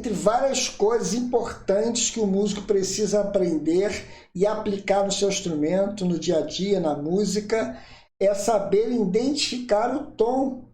entre várias coisas importantes que o músico precisa aprender e aplicar no seu instrumento, no dia a dia, na música, é saber identificar o tom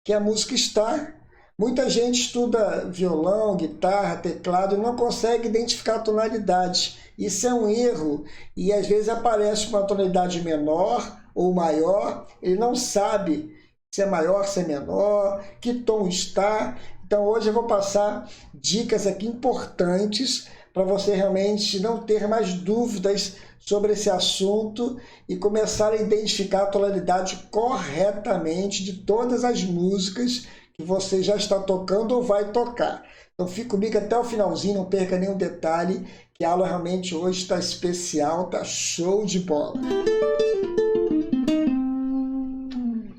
que a música está. Muita gente estuda violão, guitarra, teclado e não consegue identificar a tonalidade. Isso é um erro e às vezes aparece uma tonalidade menor ou maior, ele não sabe se é maior, se é menor, que tom está. Então hoje eu vou passar dicas aqui importantes para você realmente não ter mais dúvidas sobre esse assunto e começar a identificar a tonalidade corretamente de todas as músicas que você já está tocando ou vai tocar. Então fique comigo até o finalzinho, não perca nenhum detalhe, que a aula realmente hoje está especial, está show de bola.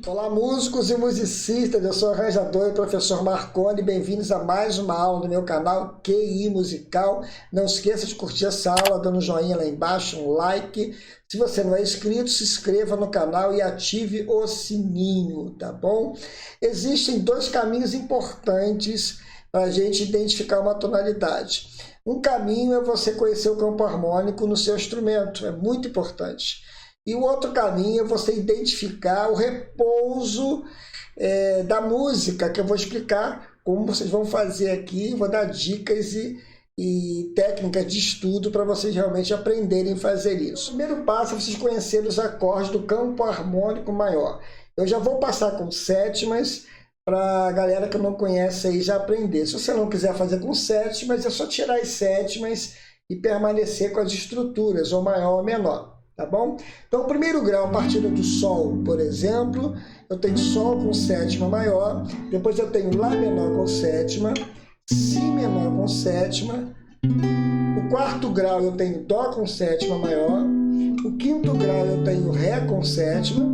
Olá, músicos e musicistas, eu sou o arranjador e professor Marconi, bem-vindos a mais uma aula do meu canal QI Musical. Não esqueça de curtir essa aula, dando um joinha lá embaixo, um like. Se você não é inscrito, se inscreva no canal e ative o sininho, tá bom? Existem dois caminhos importantes para a gente identificar uma tonalidade. Um caminho é você conhecer o campo harmônico no seu instrumento, é muito importante. E o outro caminho é você identificar o repouso da música, que eu vou explicar como vocês vão fazer aqui, vou dar dicas e técnicas de estudo para vocês realmente aprenderem a fazer isso. O primeiro passo é vocês conhecerem os acordes do campo harmônico maior. Eu já vou passar com sétimas para a galera que não conhece aí já aprender. Se você não quiser fazer com sétimas, é só tirar as sétimas e permanecer com as estruturas, ou maior ou menor. Tá bom? Então, o primeiro grau, a partir do Sol, por exemplo, eu tenho Sol com sétima maior, depois eu tenho Lá menor com sétima, Si menor com sétima, o quarto grau eu tenho Dó com sétima maior, o quinto grau eu tenho Ré com sétima,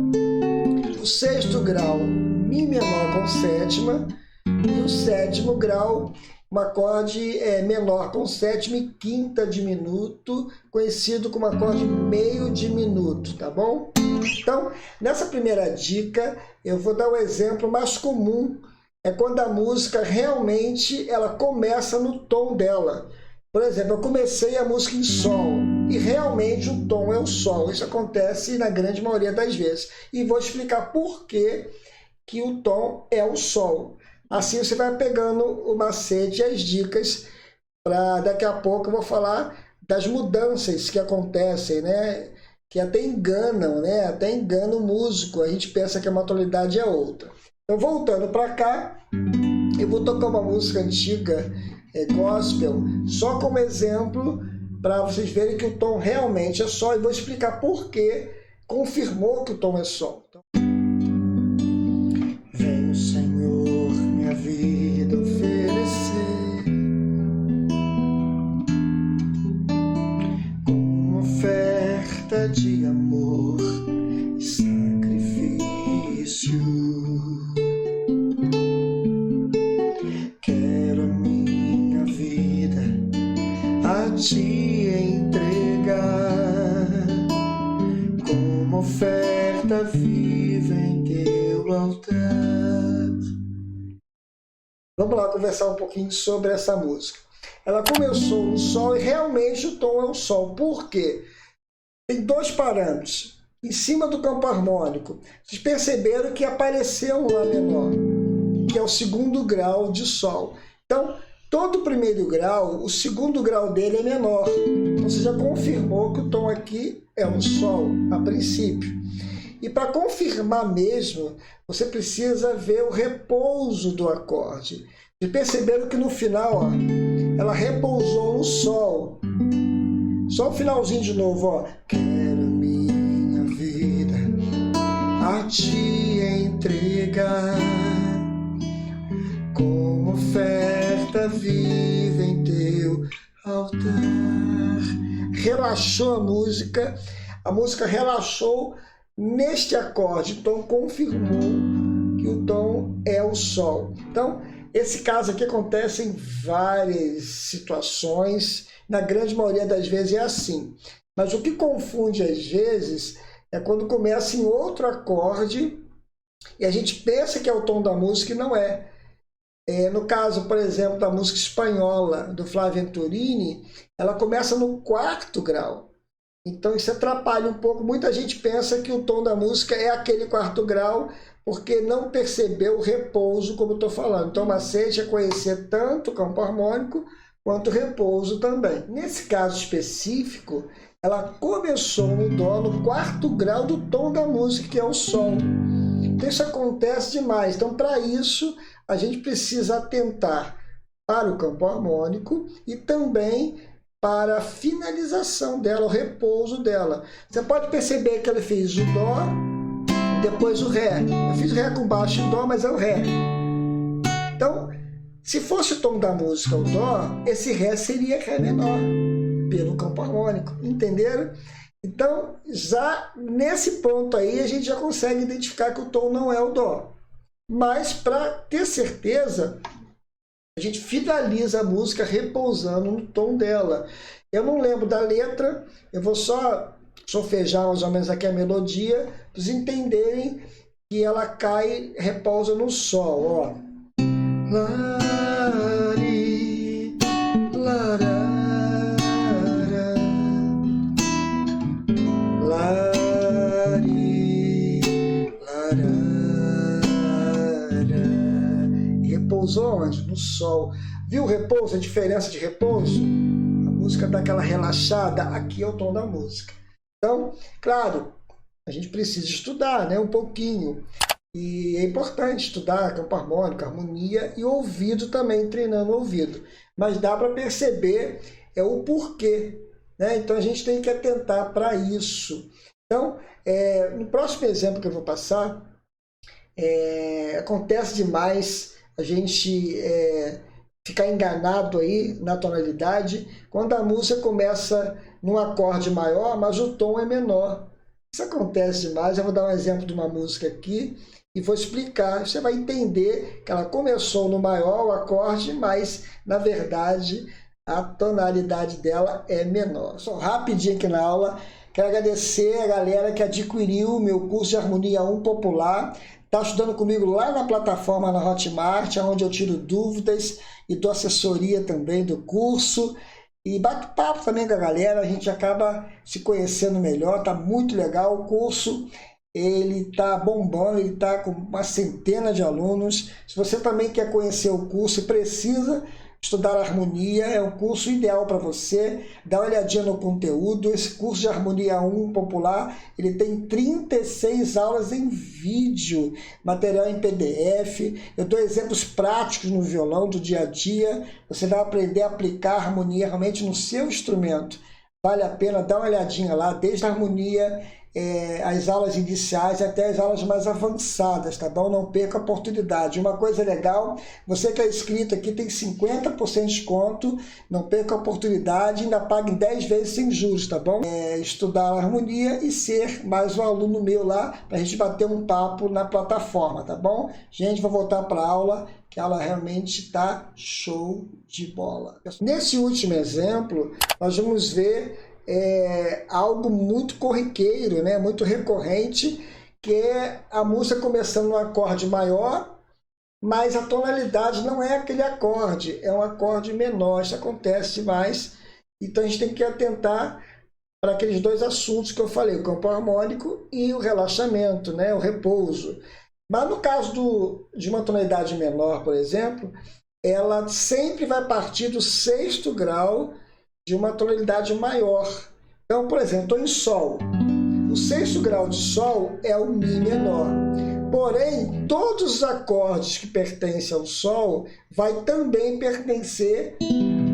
o sexto grau, Mi menor com sétima, e o sétimo grau, um acorde menor com sétima e quinta diminuto, conhecido como acorde meio diminuto, tá bom? Então, nessa primeira dica, eu vou dar um exemplo mais comum, é quando a música realmente ela começa no tom dela. Por exemplo, eu comecei a música em Sol, e realmente o tom é o Sol. Isso acontece na grande maioria das vezes. E vou explicar por que o tom é o Sol. Assim você vai pegando o macete e as dicas para daqui a pouco eu vou falar das mudanças que acontecem, né? Que até enganam, né? Até engana o músico. A gente pensa que uma tonalidade é outra. Então, voltando para cá, eu vou tocar uma música antiga, gospel, só como exemplo para vocês verem que o tom realmente é Sol e vou explicar por que confirmou que o tom é Sol. Então, vem o Senhor minha vida oferecer como oferta de amor e sacrifício. Quero a minha vida a te entregar como oferta viva em teu altar. Vamos lá conversar um pouquinho sobre essa música. Ela começou no Sol e realmente o tom é o Sol. Por quê? Tem dois parâmetros. Em cima do campo harmônico, vocês perceberam que apareceu um Lá menor, que é o segundo grau de Sol. Então, todo o primeiro grau, o segundo grau dele é menor. Então, você já confirmou que o tom aqui é um Sol, a princípio. E para confirmar mesmo, você precisa ver o repouso do acorde. E perceberam que no final, ó, ela repousou no Sol. Só o finalzinho de novo, ó. Quero minha vida a te entregar como oferta viva em teu altar. Relaxou a música relaxou neste acorde, então confirmou que o tom é o Sol. Então, esse caso aqui acontece em várias situações, na grande maioria das vezes é assim. Mas o que confunde às vezes é quando começa em outro acorde e a gente pensa que é o tom da música e não é. No caso, por exemplo, da música espanhola do Flávio Venturini, ela começa no 4º grau. Então isso atrapalha um pouco. Muita gente pensa que o tom da música é aquele 4º grau, porque não percebeu o repouso, como eu estou falando. Então o macete é conhecer tanto o campo harmônico quanto o repouso também. Nesse caso específico, ela começou no dó, no 4º grau do tom da música, que é o sol. Então isso acontece demais. Então, para isso, a gente precisa atentar para o campo harmônico e também para a finalização dela, o repouso dela. Você pode perceber que ela fez o dó, depois o ré. Eu fiz ré com baixo e dó, mas é o ré. Então, se fosse o tom da música o dó, esse ré seria ré menor, pelo campo harmônico, entenderam? Então, já nesse ponto aí, a gente já consegue identificar que o tom não é o dó. Mas, para ter certeza, a gente finaliza a música repousando no tom dela. Eu não lembro da letra, eu vou só solfejar mais ou menos aqui a melodia, para vocês entenderem que ela cai, repousa no sol, ó. Lari, lará. E repousou onde? No sol. Viu o repouso, a diferença de repouso? A música dá aquela relaxada, aqui é o tom da música. Então, claro, a gente precisa estudar, né, um pouquinho. E é importante estudar campo harmônico, harmonia e ouvido também, treinando o ouvido. Mas dá para perceber o porquê, né? Então a gente tem que atentar para isso. Então, no próximo exemplo que eu vou passar, acontece demais a gente ficar enganado aí na tonalidade quando a música começa num acorde maior, mas o tom é menor. Isso acontece demais. Eu vou dar um exemplo de uma música aqui e vou explicar. Você vai entender que ela começou no maior, o acorde, mas, na verdade, a tonalidade dela é menor. Só rapidinho aqui na aula. Quero agradecer a galera que adquiriu o meu curso de Harmonia 1 Popular. Está estudando comigo lá na plataforma na Hotmart, onde eu tiro dúvidas e dou assessoria também do curso. E bato papo também com a galera, a gente acaba se conhecendo melhor, tá muito legal. O curso, ele tá bombando, ele tá com uma centena de alunos. Se você também quer conhecer o curso e precisa estudar harmonia, é o curso ideal para você. Dá uma olhadinha no conteúdo. Esse curso de Harmonia 1 Popular, ele tem 36 aulas em vídeo, material em PDF. Eu dou exemplos práticos no violão do dia a dia. Você vai aprender a aplicar a harmonia realmente no seu instrumento. Vale a pena dar uma olhadinha lá, desde a harmonia, as aulas iniciais até as aulas mais avançadas, tá bom? Não perca a oportunidade. Uma coisa legal, você que é inscrito aqui tem 50% de desconto, não perca a oportunidade, ainda pague 10 vezes sem juros, tá bom? Estudar a harmonia e ser mais um aluno meu lá, pra gente bater um papo na plataforma, tá bom? Gente, vou voltar para a aula, que ela realmente tá show de bola. Nesse último exemplo, nós vamos ver algo muito corriqueiro, né? Muito recorrente, que é a música começando no acorde maior, mas a tonalidade não é aquele acorde, é um acorde menor. Isso acontece demais, então a gente tem que atentar para aqueles dois assuntos que eu falei, o campo harmônico e o relaxamento, né? O repouso. Mas no caso de uma tonalidade menor, por exemplo, ela sempre vai partir do 6º grau de uma tonalidade maior. Então, por exemplo, estou em Sol. O 6º grau de Sol é o Mi menor. Porém, todos os acordes que pertencem ao Sol vai também pertencer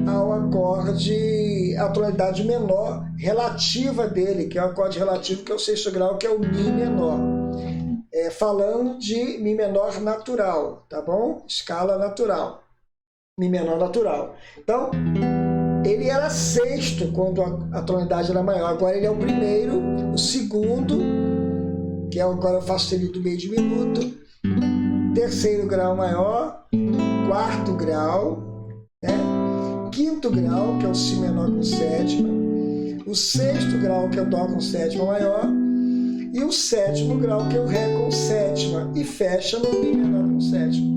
ao acorde, à tonalidade menor relativa dele, que é o acorde relativo, que é o 6º grau, que é o Mi menor. Falando de Mi menor natural, tá bom? Escala natural. Mi menor natural. Então, ele era 6º quando a tonalidade era maior. Agora ele é o 1º, o 2º, que é agora eu faço ele do meio de minuto, 3º grau maior, 4º grau, né? 5º grau, que é o Si menor com sétima, o 6º grau, que é o Dó com sétima maior, e o 7º grau, que é o Ré com sétima, e fecha no Mi menor com sétima.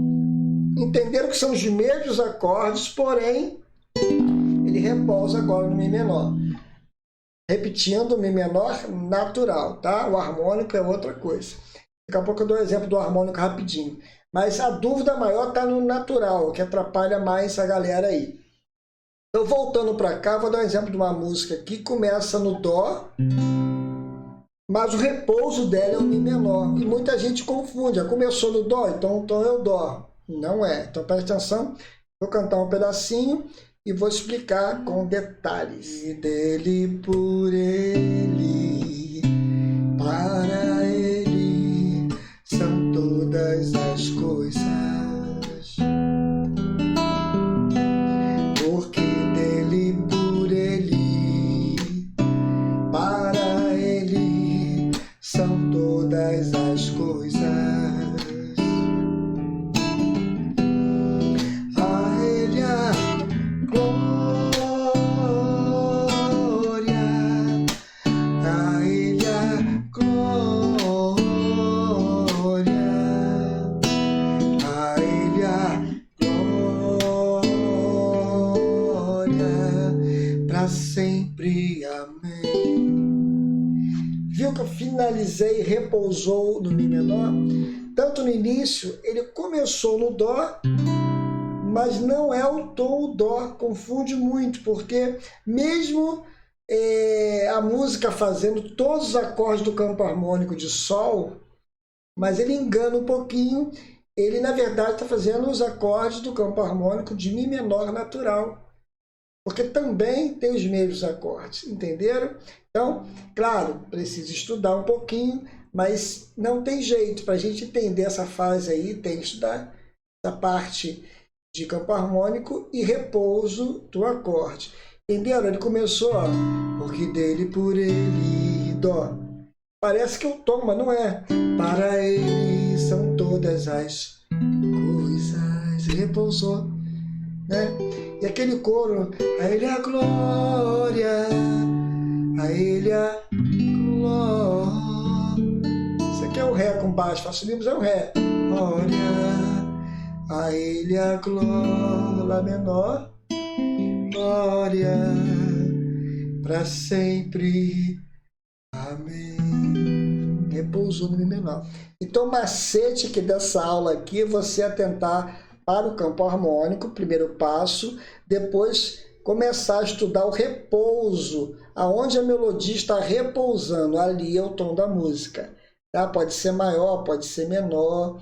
Entenderam que são os mesmos acordes, porém, ele repousa agora no Mi menor. Repetindo, Mi menor natural, tá? O harmônico é outra coisa. Daqui a pouco eu dou um exemplo do harmônico rapidinho. Mas a dúvida maior está no natural, que atrapalha mais a galera aí. Então, voltando para cá, vou dar um exemplo de uma música que começa no Dó, mas o repouso dela é o Mi menor. E muita gente confunde. Começou no Dó, então o tom é o Dó. Não é. Então, presta atenção. Vou cantar um pedacinho e vou explicar com detalhes. E dele, por ele, para ele, são todas as coisas. Porque dele, por ele, para ele, são todas as coisas. A ele a glória, a ele a glória, a ele a glória, para sempre. Amém. Viu que eu finalizei e repousou no Mi menor? Tanto no início, ele começou no Dó, mas não é o tom Dó, confunde muito, porque mesmo a música fazendo todos os acordes do campo harmônico de Sol, mas ele engana um pouquinho, ele na verdade está fazendo os acordes do campo harmônico de Mi menor natural, porque também tem os mesmos acordes, entenderam? Então, claro, precisa estudar um pouquinho, mas não tem jeito, para a gente entender essa fase aí, tem que estudar essa parte de campo harmônico e repouso do acorde. Entenderam? Ele começou, ó, porque dele, por ele, Dó. Parece que é o tom, mas não é. Para ele são todas as coisas. Repousou, né? E aquele coro, a ele a glória, a ele a glória. Isso aqui é o Ré com baixo, Fá subimos é o Ré. Glória, a ele a glória, Lá menor, glória, para sempre. Amém. Repousou no Mi menor. Então, o macete aqui dessa aula aqui é você atentar para o campo harmônico, primeiro passo, depois começar a estudar o repouso, aonde a melodia está repousando, ali é o tom da música. Tá? Pode ser maior, pode ser menor,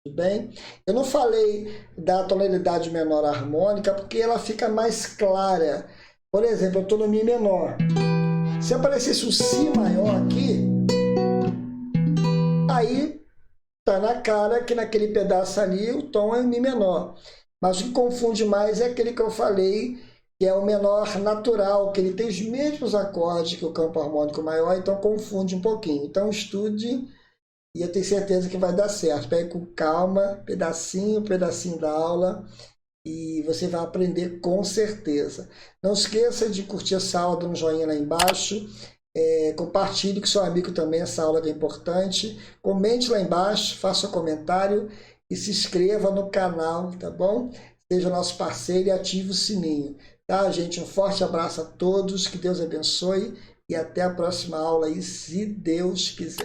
tudo bem? Eu não falei da tonalidade menor harmônica porque ela fica mais clara. Por exemplo, eu estou no Mi menor. Se aparecesse o Si maior aqui, aí tá na cara que naquele pedaço ali o tom é Mi menor. Mas o que confunde mais é aquele que eu falei, que é o menor natural, que ele tem os mesmos acordes que o campo harmônico maior, então confunde um pouquinho. Então estude e eu tenho certeza que vai dar certo. Pegue com calma, pedacinho da aula, e você vai aprender com certeza. Não esqueça de curtir essa aula, dando um joinha lá embaixo. Compartilhe com seu amigo também essa aula que é importante. Comente lá embaixo, faça um comentário e se inscreva no canal, tá bom? Seja nosso parceiro e ative o sininho. Tá, gente? Um forte abraço a todos, que Deus abençoe e até a próxima aula aí, se Deus quiser.